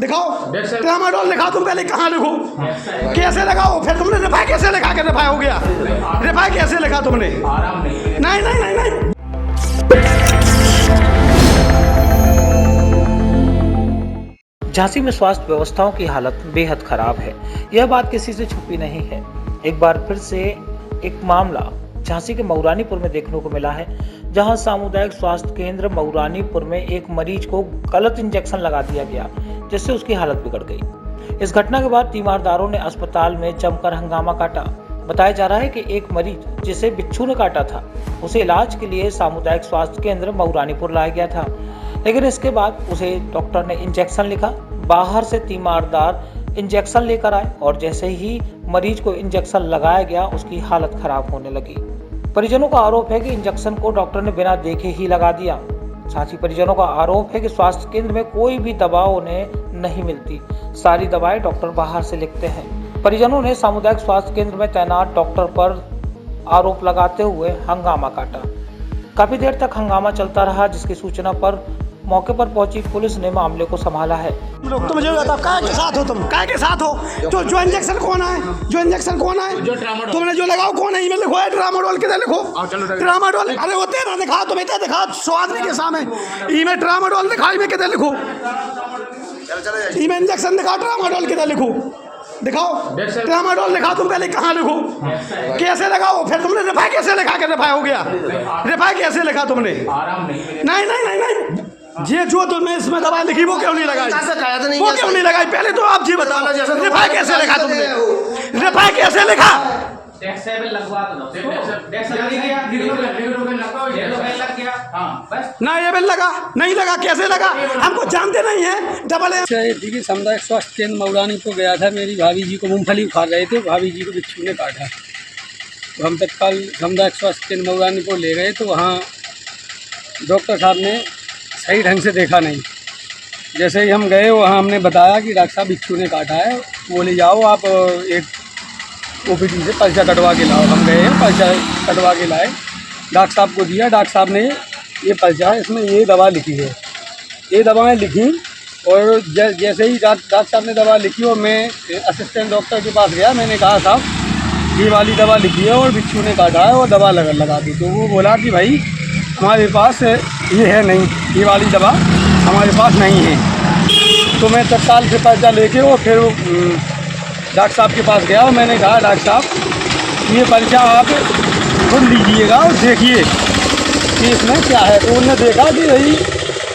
दिखाओ ट्रामाडोल दिखाओ। तुम पहले कहाँ लिखो, कैसे लगाओ, फिर तुमने रिफाई कैसे लिखा के रिफाई हो गया, रिफाई कैसे लिखा तुमने? नहीं नहीं नहीं नहीं। झांसी में स्वास्थ्य व्यवस्थाओं की हालत बेहद खराब है, यह बात किसी से छुपी नहीं है। एक बार फिर से एक मामला झांसी के मऊरानीपुर में देखने को मिला है, जहां सामुदायिक स्वास्थ्य केंद्र मऊरानीपुर में एक मरीज को गलत इंजेक्शन लगा दिया गया, जिससे उसकी हालत बिगड़ गई। इस घटना के बाद तीमारदारों ने अस्पताल में जमकर हंगामा काटा। बताया जा रहा है कि एक मरीज जिसे बिच्छू ने काटा था, उसे इलाज के लिए सामुदायिक स्वास्थ्य केंद्र मऊरानीपुर लाया गया था, लेकिन इसके बाद उसे डॉक्टर ने इंजेक्शन लिखा। बाहर से तीमारदार इंजेक्शन लेकर आए और जैसे ही मरीज को इंजेक्शन लगाया गया, उसकी हालत खराब होने लगी। परिजनों का आरोप है कि इंजेक्शन को डॉक्टर ने बिना देखे ही लगा दिया। साथ ही परिजनों का आरोप है कि स्वास्थ्य केंद्र में कोई भी दवा उन्हें नहीं मिलती, सारी दवाएं डॉक्टर बाहर से लिखते हैं। परिजनों ने सामुदायिक स्वास्थ्य केंद्र में तैनात डॉक्टर पर आरोप लगाते हुए हंगामा काटा। काफी देर तक हंगामा चलता रहा, जिसकी सूचना पर मौके पर पहुंची पुलिस ने मामले को संभाला है। तो मुझे बताओ, काय के साथ हो तुम, काय के साथ हो? जो इंजेक्शन कौन है, जो इंजेक्शन कौन है तुमने जो लगाओ, कौन है? ईमेल लिखो है ट्रामाडोल के लिखो, ट्रामाडोल। अरे वो तेरा दिखा, तुम इतना दिखा, स्वाद नहीं के सामने ईमेल ट्रामाडोल दिखा, ईमेल के लिखो, ईमेल इंजेक्शन दिखा, ट्रामाडोल के लिखो, दिखाओ ट्रामाडोल दिखाओ। तुम पहले कहाँ लिखो, कैसे लगाओ, फिर तुमने रिफाई कैसे लिखा के रिफाई हो गया, रिफाई कैसे लिखा तुमने? नहीं नहीं नहीं नहीं, ये जो तुमने इसमें दवाई लिखी वो क्यों नहीं लगाई, वो क्यों नहीं लगाई? पहले तो आप जी बताओ, रिफाई कैसे लिखा तुमने, रिफाई कैसे लिखा? ना ये बिल लगा, नहीं लगा, कैसे लगा? हमको जानते नहीं है। डबल देखिए, सामुदायिक स्वास्थ्य केंद्र मऊरानीपुर गया था, मेरी भाभी जी को मूंगफली खा रहे थे, भाभी जी को बिच्छू ने काटा। तो हम तत्काल सामुदायिक स्वास्थ्य केंद्र मऊरानीपुर ले गए, तो वहाँ डॉक्टर साहब ने सही ढंग से देखा नहीं। जैसे ही हम गए, वहाँ हमने बताया कि डॉक्टर साहब बिच्छू ने काटा है, बोले जाओ आप एक OPD से पर्चा कटवा के लाओ। हम गए, पर्चा कटवा के लाए, डॉक्टर साहब को दिया। डॉक्टर साहब ने ये पर्चा है, इसमें ये दवा लिखी है, ये दवाएं लिखी। और जैसे ही डॉक्टर साहब ने दवा लिखी और मैं असिस्टेंट डॉक्टर के पास गया, मैंने कहा साहब ये वाली दवा लिखी है और बिच्छू ने काटा है और दवा लगा दी। तो वो बोला कि भाई हमारे पास ये है नहीं, ये वाली दवा हमारे पास नहीं है। तो मैं तत्काल से पर्चा लेके और फिर डॉक्टर साहब के पास गया और मैंने कहा डॉक्टर साहब ये पर्चा आप खुद लीजिएगा और देखिए कि इसमें क्या है। तो उन्होंने देखा कि भाई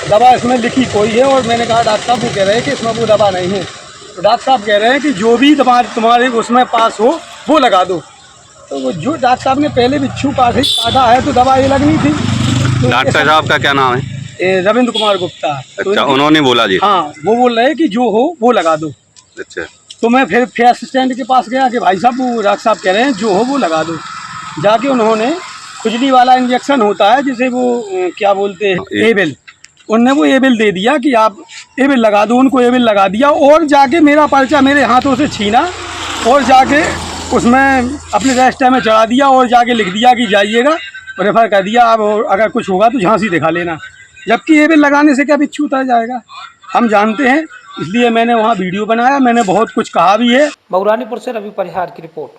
दवा इसमें लिखी कोई है, और मैंने कहा डॉक्टर साहब वो कह रहे हैं कि इसमें वो दवा नहीं है। तो डॉक्टर साहब कह रहे हैं कि जो भी दवा तुम्हारे उसमें पास हो वो लगा दो। तो वो जो डॉक्टर साहब ने पहले बिच्छू काटा है तो दवा ये लगनी थी। तो डॉक्टर साहब का क्या नाम है? रविंद्र कुमार गुप्ता। अच्छा, तो उन्होंने बोला जी? हाँ, वो बोल रहे हैं कि जो हो वो लगा दो। अच्छा, तो मैं फिर असिस्टेंट के पास गया कि भाई साहब वो डॉक्टर साहब कह रहे हैं जो हो वो लगा दो। जाके उन्होंने खुजली वाला इंजेक्शन होता है जिसे वो क्या बोलते हैं, एबिल, उनने वो एबिल दे दिया कि आप एबिल लगा दो। उनको एबिल लगा दिया और जाके मेरा पर्चा मेरे हाथों से छीना और जाके उसमें अपने रजिस्टर में चढ़ा दिया और जाके लिख दिया कि जाइएगा, रेफर कर दिया, अब अगर कुछ होगा तो झांसी दिखा लेना। जबकि एबिल लगाने से क्या बिच्छू उतर जाएगा, हम जानते हैं। इसलिए मैंने वहाँ वीडियो बनाया, मैंने बहुत कुछ कहा भी है। मऊरानीपुर से रवि परिहार की रिपोर्ट।